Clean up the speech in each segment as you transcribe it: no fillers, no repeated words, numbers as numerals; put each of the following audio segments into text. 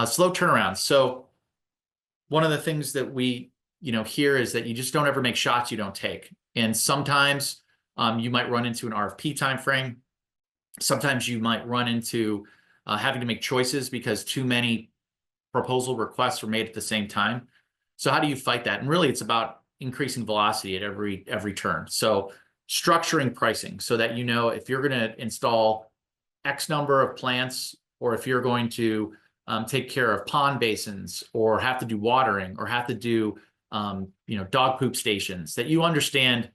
Slow turnaround. So one of the things that we hear is that you just don't ever make shots you don't take. And sometimes you might run into an RFP timeframe. Sometimes you might run into having to make choices because too many proposal requests were made at the same time. So how do you fight that? And really, it's about increasing velocity at every turn. So structuring pricing so that if you're going to install X number of plants, or if you're going to take care of pond basins, or have to do watering, or have to do dog poop stations, that you understand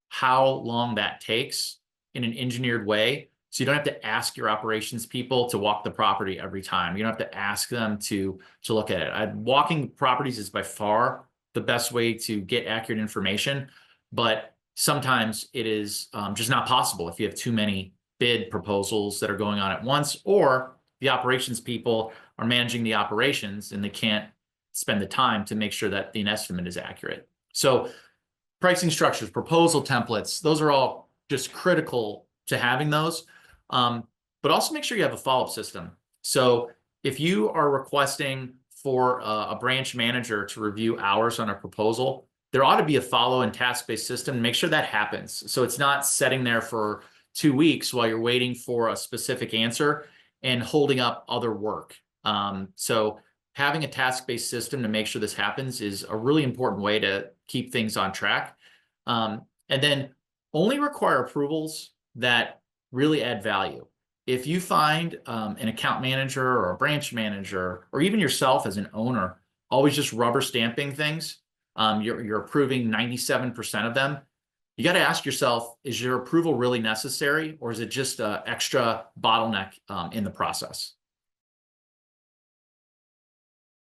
how long that takes in an engineered way. So you don't have to ask your operations people to walk the property every time. You don't have to ask them to look at it. Walking properties is by far the best way to get accurate information, but sometimes it is just not possible if you have too many bid proposals that are going on at once, or the operations people are managing the operations and they can't spend the time to make sure that the estimate is accurate. So pricing structures, proposal templates, those are all just critical to having those. But also make sure you have a follow-up system. So if you are requesting for a branch manager to review hours on a proposal, there ought to be a follow and task-based system. Make sure that happens. So it's not sitting there for 2 weeks while you're waiting for a specific answer and holding up other work. So having a task-based system to make sure this happens is a really important way to keep things on track. And then only require approvals that really add value. If you find an account manager or a branch manager, or even yourself as an owner, always just rubber stamping things, you're approving 97% of them, you got to ask yourself, is your approval really necessary, or is it just an extra bottleneck in the process?